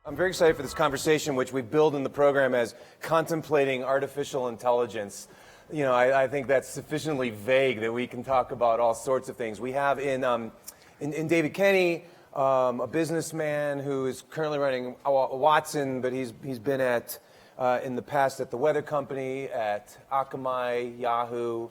I'm very excited for this conversation, which we build in the program as contemplating artificial intelligence. You know, I think that's sufficiently vague that we can talk about all sorts of things. We have in David Kenny, a businessman who is currently running Watson, but he's been at in the past at the Weather Company, at Akamai, Yahoo.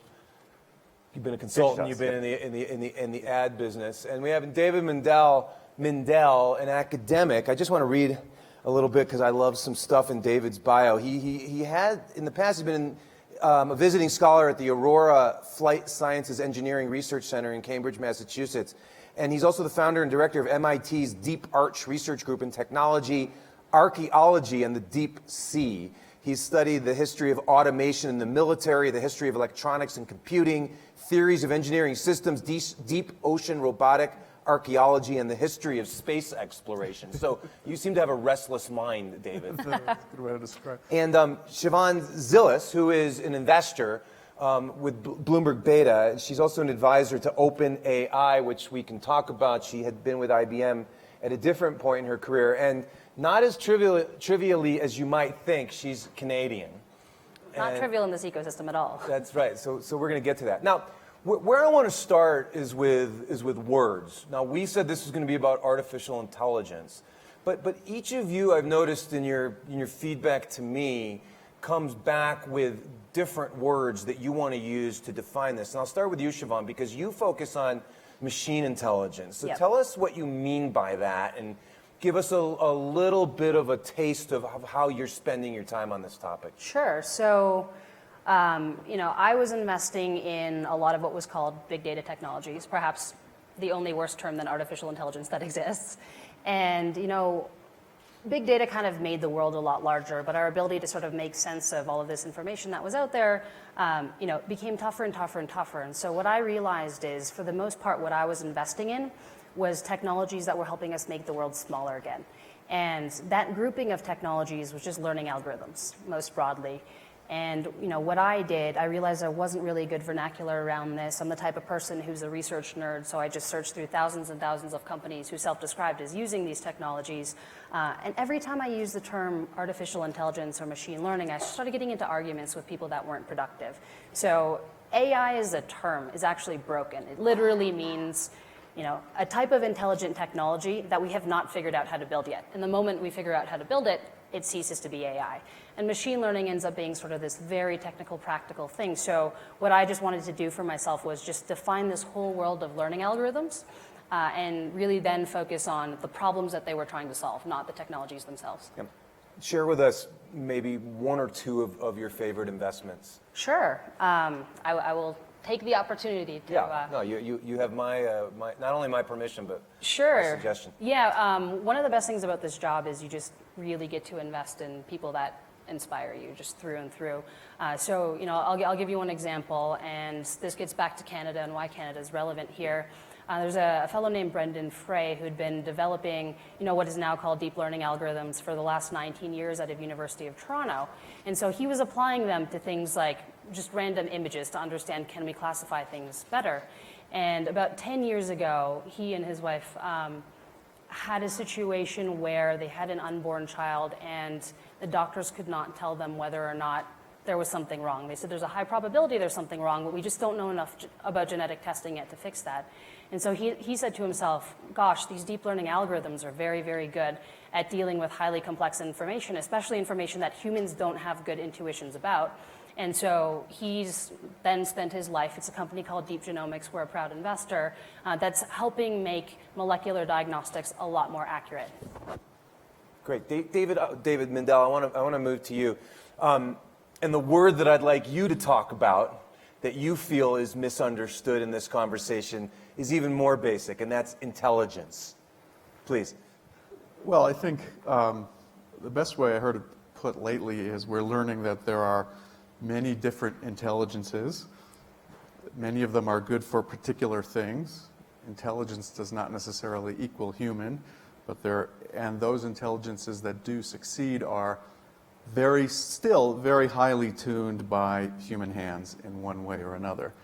You've been a consultant. You've been in the ad business, and we have David Mindell, an academic. I just want to read a little bit because I love some stuff in David's bio. He had in the past he's been a visiting scholar at the Aurora Flight Sciences Engineering Research Center in Cambridge, Massachusetts. And he's also the founder and director of MIT's Deep Arch Research Group in Technology, Archaeology, and the Deep Sea. He's studied the history of automation in the military, the history of electronics and computing, theories of engineering systems, deep ocean robotic archaeology, and the history of space exploration. So you seem to have a restless mind, David. That's a good way to describe it. And Shivon Zilis, who is an investor with Bloomberg Beta. She's also an advisor to OpenAI, which we can talk about. She had been with IBM at a different point in her career. And not as trivially as you might think, she's Canadian. Not trivial in this ecosystem at all. That's right. So we're going to get to that. Now, where I want to start is with words. Now, we said this was going to be about artificial intelligence, but each of you, I've noticed in your feedback to me, comes back with different words that you want to use to define this. And I'll start with you, Shivon, because you focus on machine intelligence. So Yep. Tell us what you mean by that, and give us a little bit of a taste of how you're spending your time on this topic. Sure. So, I was investing in a lot of what was called big data technologies, perhaps the only worse term than artificial intelligence that exists. And, big data kind of made the world a lot larger, but our ability to sort of make sense of all of this information that was out there, became tougher and tougher and tougher. And so what I realized is, for the most part, what I was investing in was technologies that were helping us make the world smaller again. And that grouping of technologies was just learning algorithms, most broadly. And what I did, I realized there wasn't really good vernacular around this. I'm the type of person who's a research nerd, so I just searched through thousands and thousands of companies who self-described as using these technologies. And every time I used the term artificial intelligence or machine learning, I started getting into arguments with people that weren't productive. So AI as a term is actually broken. It literally means a type of intelligent technology that we have not figured out how to build yet. And the moment we figure out how to build it, it ceases to be AI. And machine learning ends up being sort of this very technical, practical thing. So what I just wanted to do for myself was just define this whole world of learning algorithms and really then focus on the problems that they were trying to solve, not the technologies themselves. Yep. Share with us maybe one or two of your favorite investments. Sure. I will take the opportunity to... Yeah, no, you have my not only my permission, but Sure. my suggestion. Yeah, one of the best things about this job is you just really get to invest in people that inspire you just through and through. So, I'll give you one example, and this gets back to Canada and why Canada is relevant here. There's a fellow named Brendan Frey who'd been developing, what is now called deep learning algorithms for the last 19 years out of University of Toronto. And so he was applying them to things like just random images to understand, can we classify things better? And about 10 years ago, he and his wife had a situation where they had an unborn child and the doctors could not tell them whether or not there was something wrong. They said there's a high probability there's something wrong, but we just don't know enough about genetic testing yet to fix that. And so he said to himself, gosh, these deep learning algorithms are very, very good at dealing with highly complex information, especially information that humans don't have good intuitions about. And so he's then spent his life, it's a company called Deep Genomics, we're a proud investor, that's helping make molecular diagnostics a lot more accurate. Great. David Mindell, I want to move to you. And the word that I'd like you to talk about that you feel is misunderstood in this conversation is even more basic, and that's intelligence. Please. Well, I think the best way I heard it put lately is we're learning that there are many different intelligences. Many of them are good for particular things. Intelligence does not necessarily equal human, and those intelligences that do succeed are still very highly tuned by human hands in one way or another.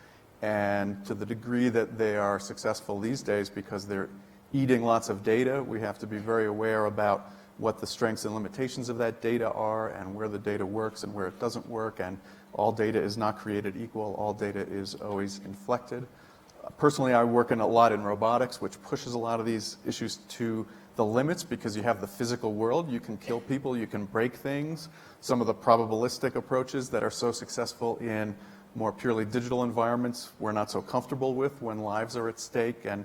And to the degree that they are successful these days because they're eating lots of data. We have to be very aware about what the strengths and limitations of that data are and where the data works and where it doesn't work. And all data is not created equal. All data is always inflected. Personally, I work a lot in robotics, which pushes a lot of these issues to the limits because you have the physical world. You can kill people. You can break things. Some of the probabilistic approaches that are so successful in more purely digital environments we're not so comfortable with when lives are at stake. And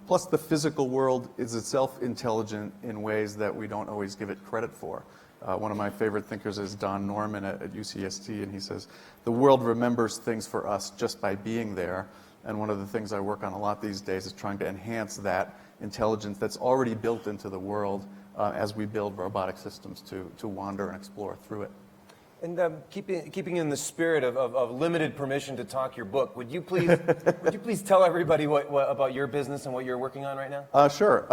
plus, the physical world is itself intelligent in ways that we don't always give it credit for. One of my favorite thinkers is Don Norman at UCSD, and he says, the world remembers things for us just by being there. And one of the things I work on a lot these days is trying to enhance that intelligence that's already built into the world as we build robotic systems to wander and explore through it. And keeping in the spirit of limited permission to talk your book, would you please tell everybody what about your business and what you're working on right now? Sure.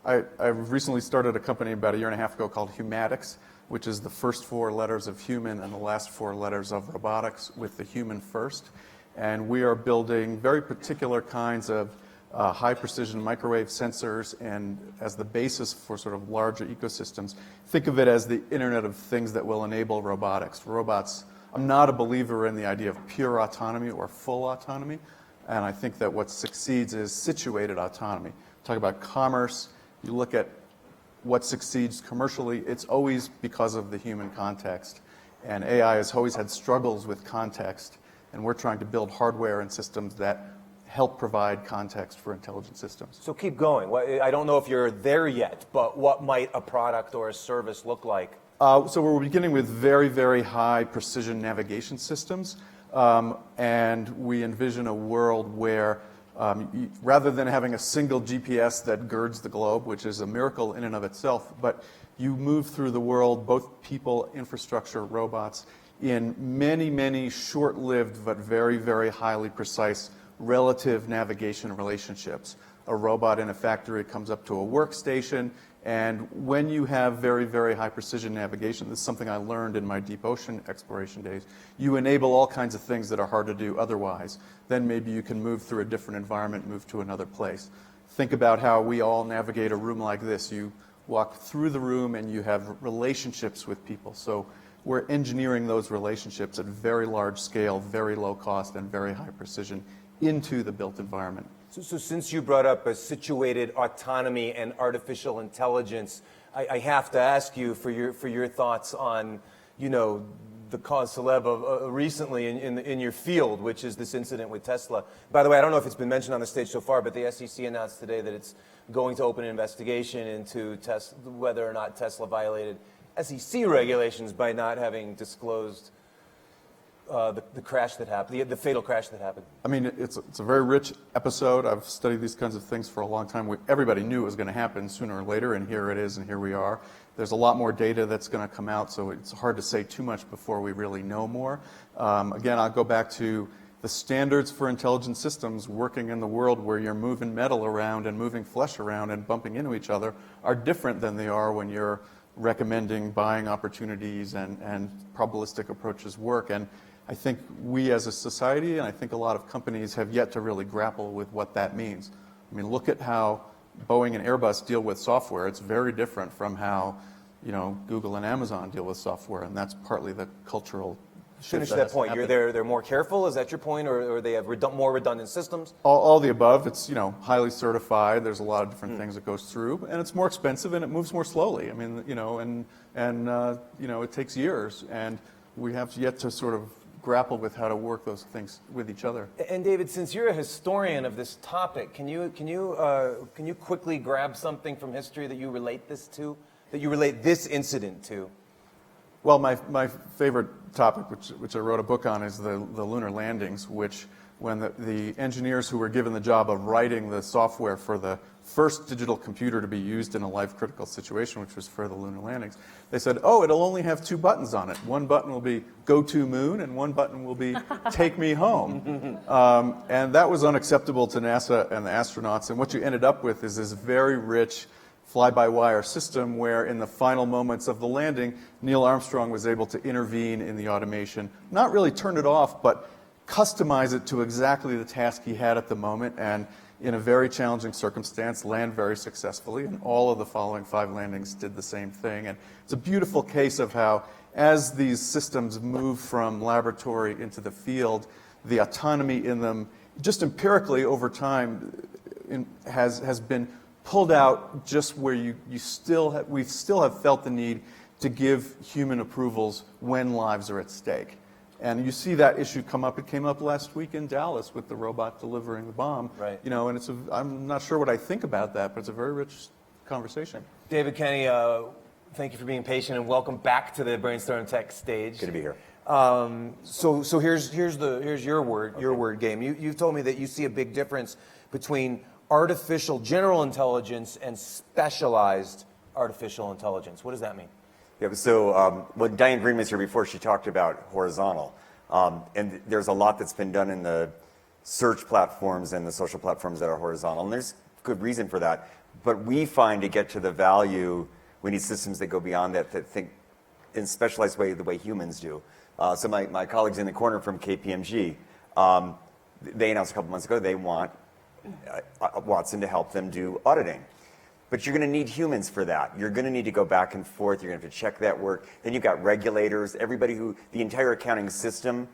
I recently started a company about a year and a half ago called Humatics, which is the first 4 letters of human and the last 4 letters of robotics with the human first. And we are building very particular kinds of high precision microwave sensors and as the basis for sort of larger ecosystems. Think of it as the Internet of Things that will enable robotics. Robots, I'm not a believer in the idea of pure autonomy or full autonomy. And I think that what succeeds is situated autonomy. Talk about commerce. You look at what succeeds commercially, it's always because of the human context. And AI has always had struggles with context. And we're trying to build hardware and systems that help provide context for intelligent systems. So keep going. I don't know if you're there yet, but what might a product or a service look like? So we're beginning with very, very high precision navigation systems. And we envision a world where rather than having a single GPS that girds the globe, which is a miracle in and of itself, but you move through the world, both people, infrastructure, robots, in many, many short-lived but very, very highly precise relative navigation relationships. A robot in a factory comes up to a workstation, and when you have very, very high precision navigation, this is something I learned in my deep ocean exploration days, you enable all kinds of things that are hard to do otherwise. Then maybe you can move through a different environment, move to another place. Think about how we all navigate a room like this. You walk through the room and you have relationships with people. So we're engineering those relationships at very large scale, very low cost, and very high precision into the built environment. So since you brought up a situated autonomy and artificial intelligence, I have to ask you for your thoughts on, the cause célèbre of recently in your field, which is this incident with Tesla. By the way, I don't know if it's been mentioned on the stage so far, but the SEC announced today that it's going to open an investigation into whether or not Tesla violated SEC regulations by not having disclosed the crash that happened, the fatal crash that happened. I mean, it's a very rich episode. I've studied these kinds of things for a long time. Everybody knew it was going to happen sooner or later, and here it is, and here we are. There's a lot more data that's going to come out, so it's hard to say too much before we really know more. Again, I'll go back to the standards for intelligent systems working in the world where you're moving metal around and moving flesh around and bumping into each other are different than they are when you're recommending buying opportunities and probabilistic approaches work. And I think we as a society, and I think a lot of companies, have yet to really grapple with what that means. I mean, look at how Boeing and Airbus deal with software. It's very different from how, Google and Amazon deal with software, and that's partly the cultural shift. Finish that point. They're more careful. Is that your point, or they have more redundant systems? All the above. It's highly certified. There's a lot of different things it goes through, and it's more expensive and it moves more slowly. I mean, it takes years, and we have yet to sort of grapple with how to work those things with each other. And David, since you're a historian of this topic, can you quickly grab something from history that you relate this incident to? Well, my favorite topic, which I wrote a book on, is the lunar landings, which when the engineers who were given the job of writing the software for the first digital computer to be used in a life-critical situation, which was for the lunar landings, they said, it'll only have 2 buttons on it. One button will be go to moon, and one button will be take me home. And that was unacceptable to NASA and the astronauts. And what you ended up with is this very rich fly-by-wire system where in the final moments of the landing, Neil Armstrong was able to intervene in the automation, not really turn it off, but customize it to exactly the task he had at the moment. And in a very challenging circumstance, land very successfully, and all of the following 5 landings did the same thing. And it's a beautiful case of how, as these systems move from laboratory into the field, the autonomy in them, just empirically over time, has been pulled out just where we still have felt the need to give human approvals when lives are at stake. And you see that issue come up. It came up last week in Dallas with the robot delivering the bomb. Right. You know, and I'm not sure what I think about that, but it's a very rich conversation. David Kenny, thank you for being patient, and welcome back to the Brainstorm Tech stage. Good to be here. So here's your word game. You've told me that you see a big difference between artificial general intelligence and specialized artificial intelligence. What does that mean? Yeah, so when Diane Green was here before, she talked about horizontal. And there's a lot that's been done in the search platforms and the social platforms that are horizontal. And there's good reason for that. But we find to get to the value, we need systems that go beyond that think in specialized way the way humans do. So my colleagues in the corner from KPMG, they announced a couple months ago they want Watson to help them do auditing. But you're going to need humans for that. You're going to need to go back and forth. You're going to have to check that work. Then you've got regulators. The entire accounting system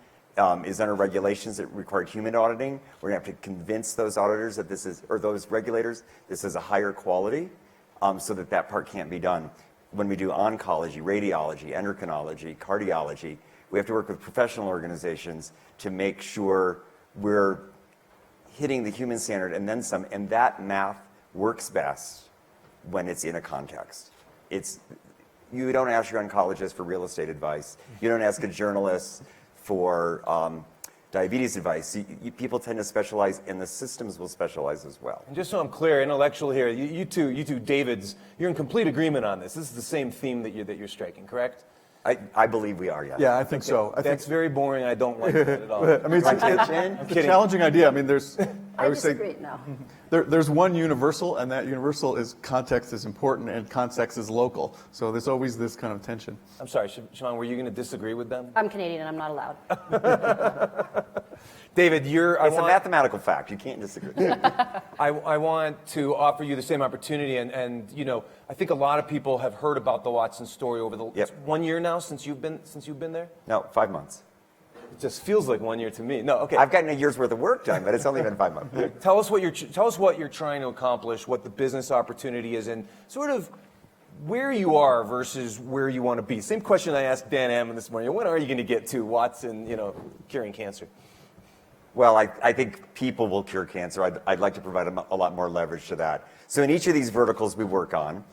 is under regulations that require human auditing. We're going to have to convince those auditors that those regulators, this is a higher quality, so that part can't be done. When we do oncology, radiology, endocrinology, cardiology, we have to work with professional organizations to make sure we're hitting the human standard and then some. And that math works best when it's in a context. You don't ask your oncologist for real estate advice. You don't ask a journalist for diabetes advice. People tend to specialize, and the systems will specialize as well. And just so I'm clear, intellectual here, you two Davids, you're in complete agreement on this. This is the same theme that you're striking, correct? I believe we are, yes. Yeah, I think so. That's very boring. I don't like that at all. I mean, it's a challenging idea. I mean, I disagree. No. There's one universal, and that universal is context is important and context is local. So there's always this kind of tension. I'm sorry, Shivon, were you going to disagree with them? I'm Canadian and I'm not allowed. David, It's a mathematical fact. You can't disagree. I want to offer you the same opportunity, and I think a lot of people have heard about the Watson story over the Yep. 1 year now since you've been there. No, 5 months. It just feels like 1 year to me. No, okay. I've gotten a year's worth of work done, but it's only been 5 months. Tell us what you're trying to accomplish, what the business opportunity is, and sort of where you are versus where you want to be. Same question I asked Dan Ammon this morning. When are you going to get to Watson, curing cancer? Well, I think people will cure cancer. I'd like to provide a lot more leverage to that. So in each of these verticals we work on,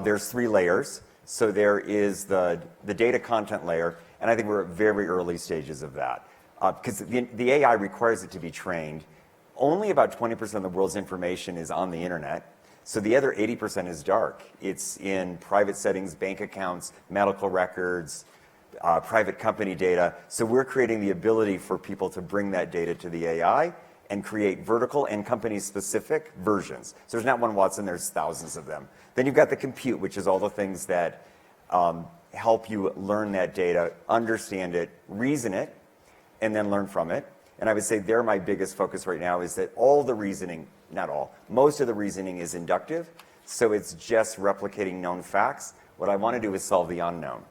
there's 3 layers. So there is the data content layer, and I think we're at very early stages of that. Because the AI requires it to be trained. Only about 20% of the world's information is on the internet. So the other 80% is dark. It's in private settings, bank accounts, medical records, private company data. So we're creating the ability for people to bring that data to the AI and create vertical and company-specific versions. So there's not one Watson, there's thousands of them. Then you've got the compute, which is all the things that help you learn that data, understand it, reason it, and then learn from it. And I would say there my biggest focus right now is that all the reasoning, not all, most of the reasoning is inductive. So it's just replicating known facts. What I want to do is solve the unknown.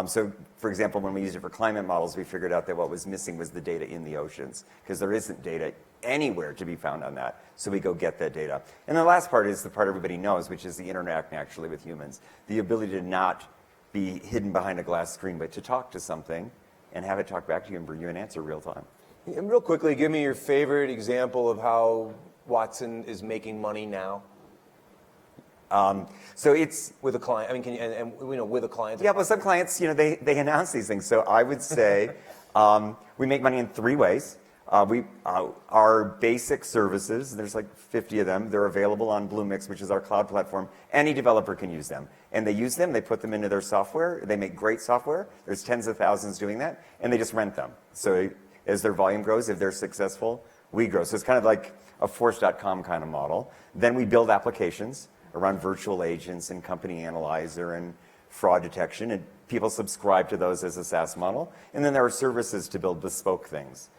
So, for example, when we used it for climate models, we figured out that what was missing was the data in the oceans, because there isn't data anywhere to be found on that. So we go get that data. And the last part is the part everybody knows, which is the interact naturally with humans. The ability to not be hidden behind a glass screen, but to talk to something and have it talk back to you and bring you an answer real time. And real quickly, give me your favorite example of how Watson is making money now. So it's with a client. I mean, with a client. Yeah, but some clients, they announce these things. So I would say we make money in 3 ways. Our basic services, there's like 50 of them. They're available on Bloomberg, which is our cloud platform. Any developer can use them. And they use them, they put them into their software. They make great software. There's tens of thousands doing that. And they just rent them. So as their volume grows, if they're successful, we grow. So it's kind of like a Force.com kind of model. Then we build applications around virtual agents and company analyzer and fraud detection, and people subscribe to those as a SaaS model. And then there are services to build bespoke things.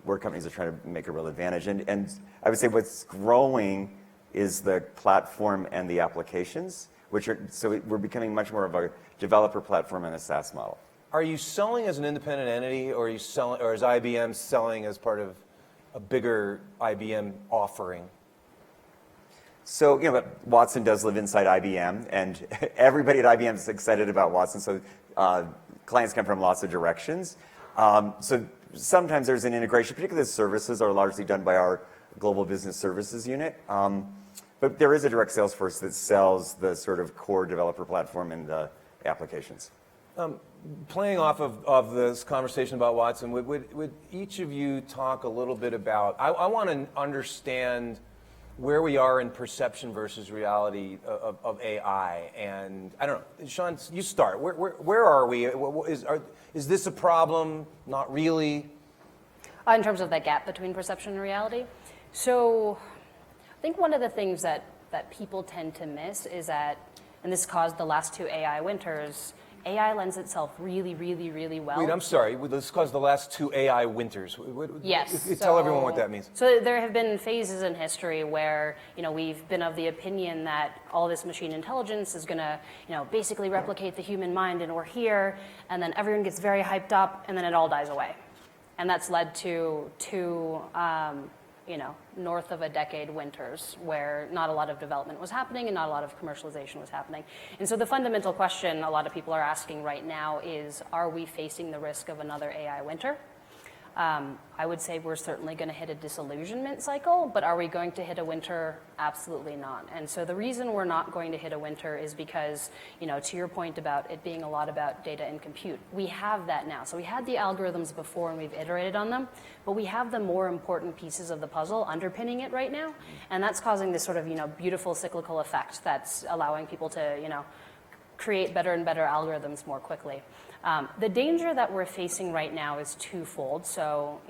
where companies are trying to make a real advantage. And I would say what's growing is the platform and the applications, so we're becoming much more of a developer platform and a SaaS model. Are you selling as an independent entity, or are you selling, or is IBM selling as part of a bigger IBM offering? So, Watson does live inside IBM, and everybody at IBM is excited about Watson, so clients come from lots of directions. So sometimes there's an integration, particularly the services are largely done by our global business services unit. But there is a direct sales force that sells the sort of core developer platform and the applications. Playing off of this conversation about Watson, would each of you talk a little bit about, I want to understand where we are in perception versus reality of AI. And I don't know, Sean, you start. Where are we? Is this a problem? Not really? In terms of that gap between perception and reality? So I think one of the things that people tend to miss is that, and this caused the last 2 AI winters, AI lends itself really, really, really well. Wait, I'm sorry. This caused the last 2 AI winters. Yes. Tell everyone what that means. So there have been phases in history where, we've been of the opinion that all this machine intelligence is going to, basically replicate the human mind, and we're here, and then everyone gets very hyped up, and then it all dies away. And that's led to 2, north of a decade winters where not a lot of development was happening and not a lot of commercialization was happening. And so the fundamental question a lot of people are asking right now is, are we facing the risk of another AI winter? I would say we're certainly going to hit a disillusionment cycle, but are we going to hit a winter? Absolutely not. And so the reason we're not going to hit a winter is because, to your point about it being a lot about data and compute, we have that now. So we had the algorithms before and we've iterated on them, but we have the more important pieces of the puzzle underpinning it right now. And that's causing this sort of, beautiful cyclical effect that's allowing people to, create better and better algorithms more quickly. The danger that we're facing right now is twofold. So,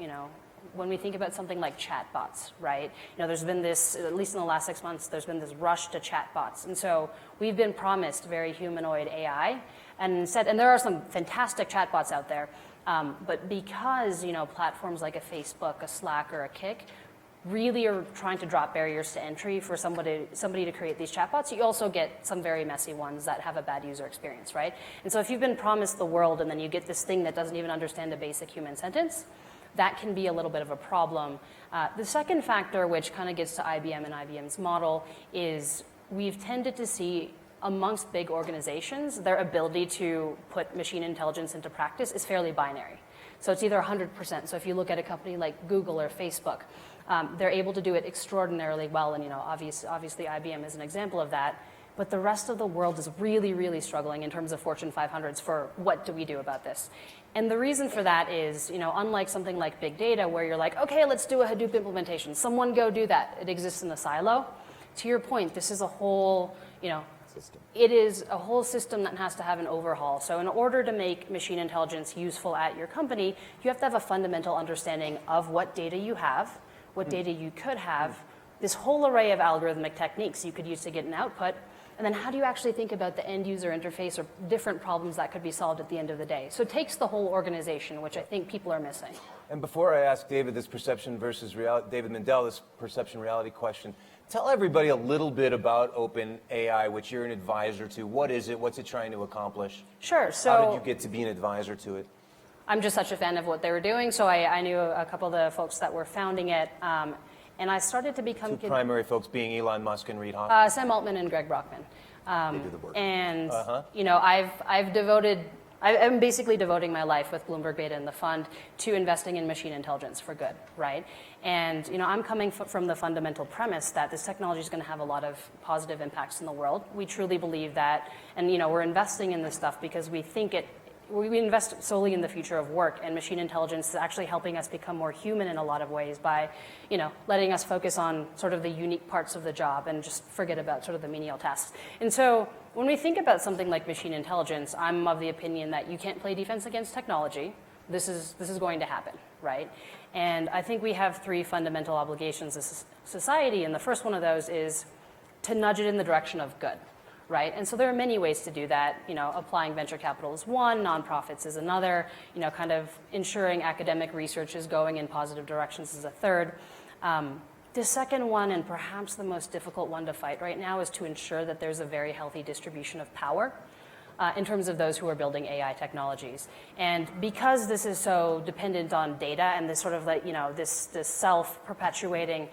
when we think about something like chatbots, right? There's been this, at least in the last 6 months, there's been this rush to chatbots. And so we've been promised very humanoid AI. And there are some fantastic chatbots out there. But because, platforms like a Facebook, a Slack, or a Kik really are trying to drop barriers to entry for somebody to create these chatbots, you also get some very messy ones that have a bad user experience, right? And so if you've been promised the world and then you get this thing that doesn't even understand a basic human sentence, that can be a little bit of a problem. The second factor, which kind of gets to IBM and IBM's model, is we've tended to see amongst big organizations, their ability to put machine intelligence into practice is fairly binary. So it's either 100%. So if you look at a company like Google or Facebook, they're able to do it extraordinarily well, and obviously IBM is an example of that. But the rest of the world is really, really struggling in terms of Fortune 500s for what do we do about this? And the reason for that is, unlike something like big data where you're like, okay, let's do a Hadoop implementation. Someone go do that. It exists in a silo. To your point, this is a whole, system. It is a whole system that has to have an overhaul. So in order to make machine intelligence useful at your company, you have to have a fundamental understanding of what data you have, what data you could have, this whole array of algorithmic techniques you could use to get an output, and then how do you actually think about the end user interface or different problems that could be solved at the end of the day? So it takes the whole organization, which I think people are missing. And before I ask David this perception versus reality, David Mindell, this perception reality question, tell everybody a little bit about OpenAI, which you're an advisor to. What is it? What's it trying to accomplish? Sure. So how did you get to be an advisor to it? I'm just such a fan of what they were doing, so I knew a couple of the folks that were founding it, and I started to become... Two primary folks being Elon Musk and Reid Hoffman. Sam Altman and Greg Brockman. They do the work. And, I'm basically devoting my life with Bloomberg Beta and the fund to investing in machine intelligence for good, right? And, I'm coming from the fundamental premise that this technology is going to have a lot of positive impacts in the world. We truly believe that, and, we're investing in this stuff because we think we invest solely in the future of work, and machine intelligence is actually helping us become more human in a lot of ways by, letting us focus on sort of the unique parts of the job and just forget about sort of the menial tasks. And so when we think about something like machine intelligence, I'm of the opinion that you can't play defense against technology. This is going to happen, right? And I think we have 3 fundamental obligations as a society, and the first one of those is to nudge it in the direction of good. right? And so there are many ways to do that. Applying venture capital is one, nonprofits is another, kind of ensuring academic research is going in positive directions is a third. The second one, and perhaps the most difficult one to fight right now, is to ensure that there's a very healthy distribution of power in terms of those who are building AI technologies. And because this is so dependent on data and this sort of this self-perpetuating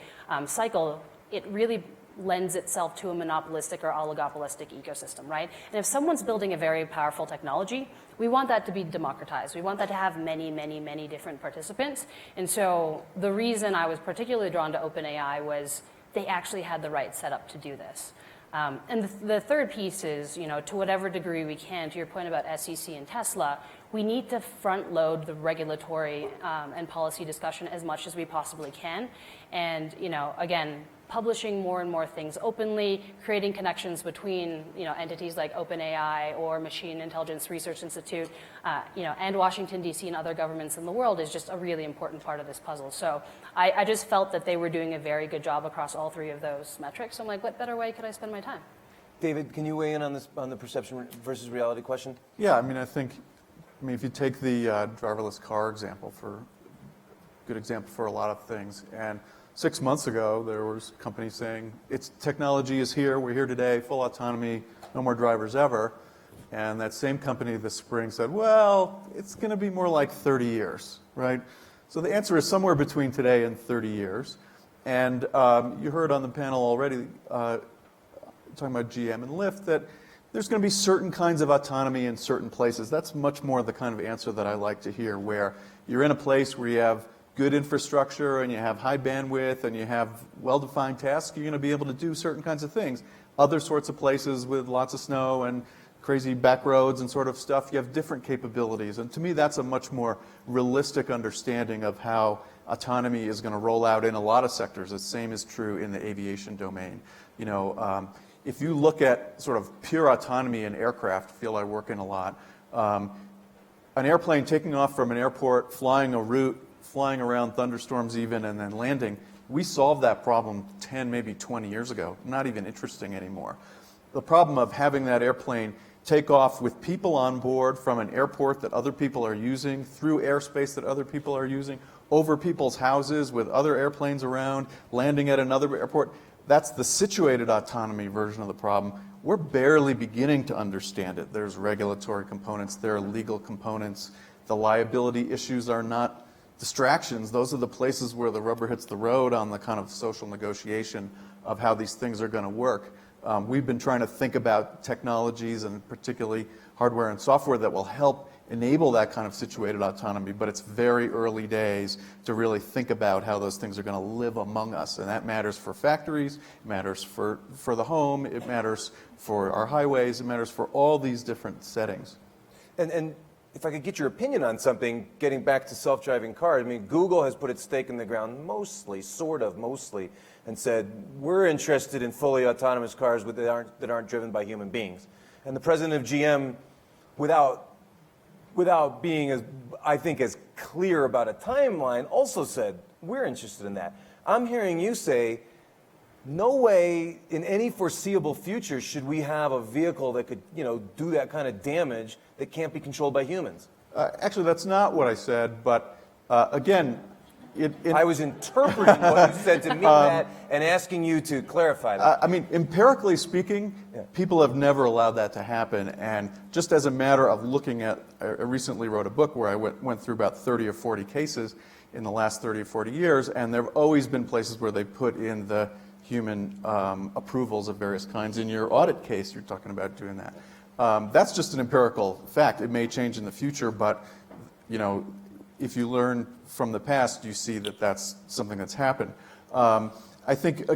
cycle, it really lends itself to a monopolistic or oligopolistic ecosystem, right? And if someone's building a very powerful technology, we want that to be democratized. We want that to have many, many, many different participants. And so the reason I was particularly drawn to OpenAI was they actually had the right setup to do this. And the third piece is, to whatever degree we can, to your point about SEC and Tesla, we need to front load the regulatory and policy discussion as much as we possibly can. And, again, publishing more and more things openly, creating connections between, entities like OpenAI or Machine Intelligence Research Institute, and Washington, D.C. and other governments in the world is just a really important part of this puzzle. So I just felt that they were doing a very good job across all three of those metrics. So I'm like, what better way could I spend my time? David, can you weigh in on this, on the perception versus reality question? Yeah, if you take the driverless car example, good example for a lot of things, and 6 months ago, there was companies saying, technology is here, we're here today, full autonomy, no more drivers ever. And that same company this spring said, well, it's going to be more like 30 years, right? So the answer is somewhere between today and 30 years. And you heard on the panel already, talking about GM and Lyft, that there's going to be certain kinds of autonomy in certain places. That's much more the kind of answer that I like to hear, where you're in a place where you have good infrastructure and you have high bandwidth and you have well-defined tasks, you're going to be able to do certain kinds of things. Other sorts of places with lots of snow and crazy back roads and sort of stuff, you have different capabilities. And to me, that's a much more realistic understanding of how autonomy is going to roll out in a lot of sectors. The same is true in the aviation domain. If you look at sort of pure autonomy in aircraft, field I work in a lot, an airplane taking off from an airport, flying a route, flying around thunderstorms even, and then landing, we solved that problem 10, maybe 20 years ago. Not even interesting anymore. The problem of having that airplane take off with people on board from an airport that other people are using, through airspace that other people are using, over people's houses with other airplanes around, landing at another airport, that's the situated autonomy version of the problem. We're barely beginning to understand it. There's regulatory components, there are legal components. The liability issues are not distractions. Those are the places where the rubber hits the road on the kind of social negotiation of how these things are going to work. We've been trying to think about technologies and particularly hardware and software that will help enable that kind of situated autonomy, but it's very early days to really think about how those things are going to live among us. And that matters for factories, it matters for the home, it matters for our highways, it matters for all these different settings. And if I could get your opinion on something, getting back to self-driving cars, Google has put its stake in the ground mostly, and said, we're interested in fully autonomous cars that aren't driven by human beings. And the president of GM, without being, as clear about a timeline, also said, we're interested in that. I'm hearing you say, no way in any foreseeable future should we have a vehicle that could, do that kind of damage that can't be controlled by humans. Actually, that's not what I said, but again, I was interpreting what you said to mean that and asking you to clarify that. Empirically speaking, people have never allowed that to happen. And just as a matter of looking at, I recently wrote a book where I went through about 30 or 40 cases in the last 30 or 40 years, and there have always been places where they put in the human approvals of various kinds. In your audit case, you're talking about doing that. That's just an empirical fact. It may change in the future, but if you learn from the past, you see that that's something that's happened. I think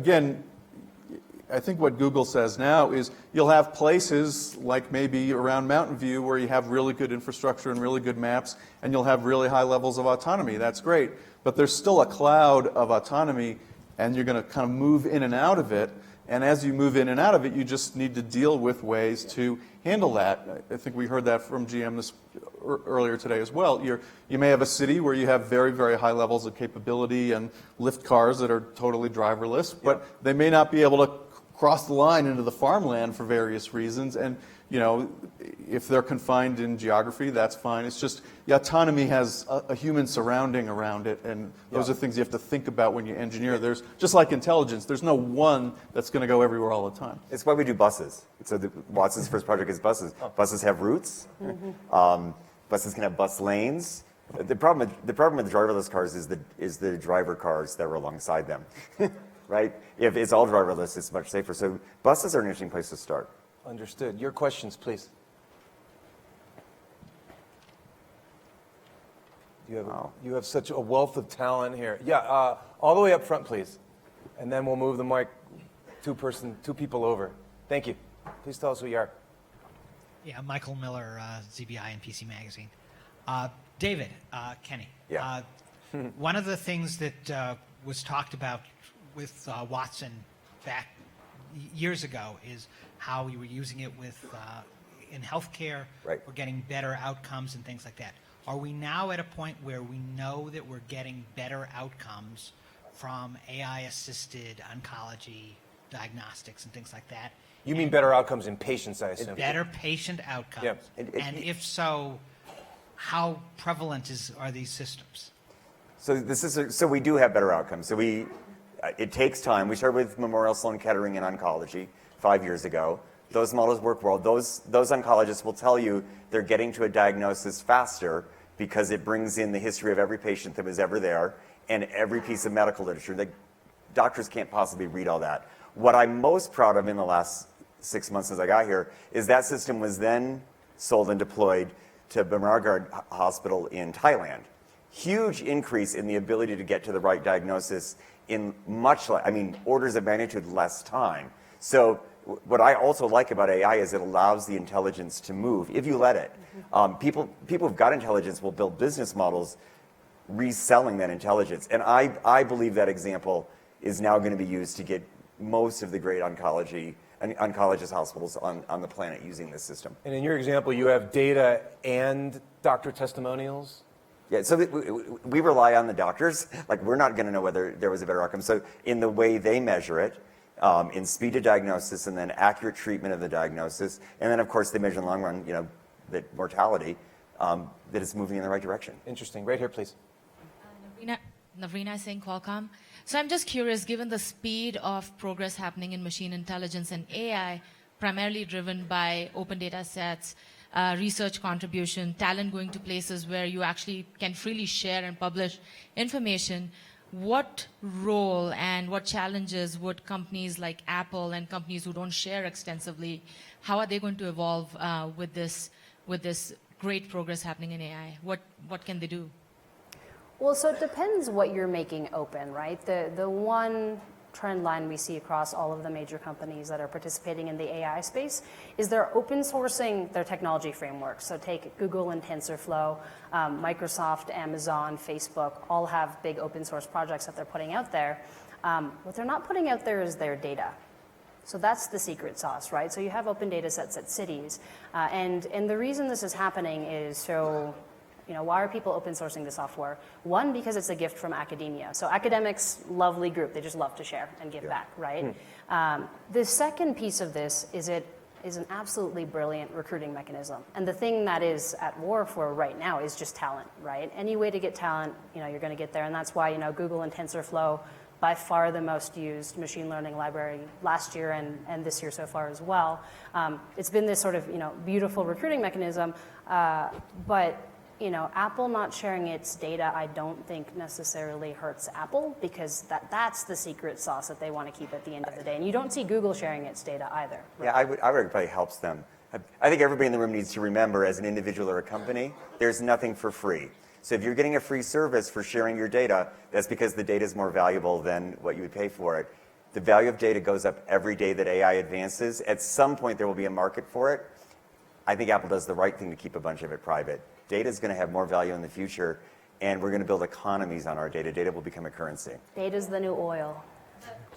what Google says now is you'll have places like maybe around Mountain View where you have really good infrastructure and really good maps, and you'll have really high levels of autonomy. That's great. But there's still a cloud of autonomy, and you're going to kind of move in and out of it. And as you move in and out of it, you just need to deal with ways to handle that. I think we heard that from GM earlier today as well. You may have a city where you have very, very high levels of capability and Lyft cars that are totally driverless, but they may not be able to cross the line into the farmland for various reasons. And, you know, if they're confined in geography, that's fine. It's just the autonomy has a human surrounding around it, and those are things you have to think about when you engineer. There's, just like intelligence, there's no one that's going to go everywhere all the time. It's why we do buses. So Watson's first project is buses. Buses have routes. Buses can have bus lanes. The problem with the driverless cars is the driver cars that are alongside them, right? If it's all driverless, it's much safer. So buses are an interesting place to start. Understood. Your questions, please. You have such a wealth of talent here. Yeah, all the way up front, please. And then we'll move the mic two people over. Thank you. Please tell us who you are. Yeah, Michael Miller, ZBI and PC Magazine. David, Kenny. Yeah. One of the things that was talked about with Watson back years ago is how we were using it with in healthcare. Right. We're getting better outcomes and things like that. Are we now at a point where we know that we're getting better outcomes from AI-assisted oncology diagnostics and things like that? You mean better outcomes in patients, I assume. Better patient outcomes. Yep. And if so, how prevalent are these systems? So we do have better outcomes. So it takes time. We started with Memorial Sloan Kettering in oncology 5 years ago. Those models work well. Those oncologists will tell you they're getting to a diagnosis faster because it brings in the history of every patient that was ever there and every piece of medical literature. The doctors can't possibly read all that. What I'm most proud of in the last 6 months since I got here is that system was then sold and deployed to Bamragard Hospital in Thailand. Huge increase in the ability to get to the right diagnosis in orders of magnitude less time. So what I also like about AI is it allows the intelligence to move if you let it. People who've got intelligence will build business models reselling that intelligence. And I believe that example is now going to be used to get most of the great oncologist hospitals on the planet using this system. And in your example, you have data and doctor testimonials? Yeah, so we rely on the doctors. Like, we're not going to know whether there was a better outcome. So in the way they measure it, in speed of diagnosis and then accurate treatment of the diagnosis, and then, of course, they measure in the long run, that mortality, that it's moving in the right direction. Interesting. Right here, please. Navrina Singh, Qualcomm. So I'm just curious, given the speed of progress happening in machine intelligence and AI, primarily driven by open data sets, research contribution, talent going to places where you actually can freely share and publish information, what role and what challenges would companies like Apple and companies who don't share extensively, how are they going to evolve with this great progress happening in AI? What can they do? Well, so it depends what you're making open, right? The one trend line we see across all of the major companies that are participating in the AI space is they're open sourcing their technology frameworks. So take Google and TensorFlow, Microsoft, Amazon, Facebook, all have big open source projects that they're putting out there. What they're not putting out there is their data. So that's the secret sauce, right? So you have open data sets at cities. And the reason this is happening is so, why are people open sourcing the software? One, because it's a gift from academia. So academics, lovely group. They just love to share and give back, right? The second piece of this is it is an absolutely brilliant recruiting mechanism. And the thing that is at war for right now is just talent, right? Any way to get talent, you're going to get there. And that's why, Google and TensorFlow, by far the most used machine learning library last year and this year so far as well. It's been this sort of, beautiful recruiting mechanism, but Apple not sharing its data, I don't think necessarily hurts Apple because that's the secret sauce that they want to keep at the end of the day. And you don't see Google sharing its data either. Right? Yeah, I would probably helps them. I think everybody in the room needs to remember, as an individual or a company, there's nothing for free. So if you're getting a free service for sharing your data, that's because the data is more valuable than what you would pay for it. The value of data goes up every day that AI advances. At some point, there will be a market for it. I think Apple does the right thing to keep a bunch of it private. Data is going to have more value in the future, and we're going to build economies on our data. Data will become a currency. Data's the new oil.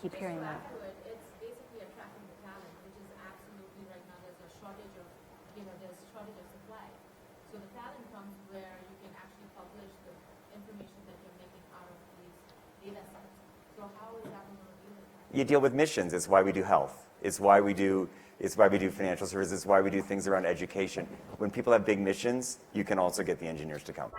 Keep hearing that. It's basically attracting the talent, which is absolutely right now there's a shortage of, there's a shortage of supply. So the talent comes where you can actually publish the information that you're making out of these data sets. So how is Apple going to deal with that? you deal with missions. It's why we do health. It's why we do financial services. It's why we do things around education. When people have big missions, you can also get the engineers to come.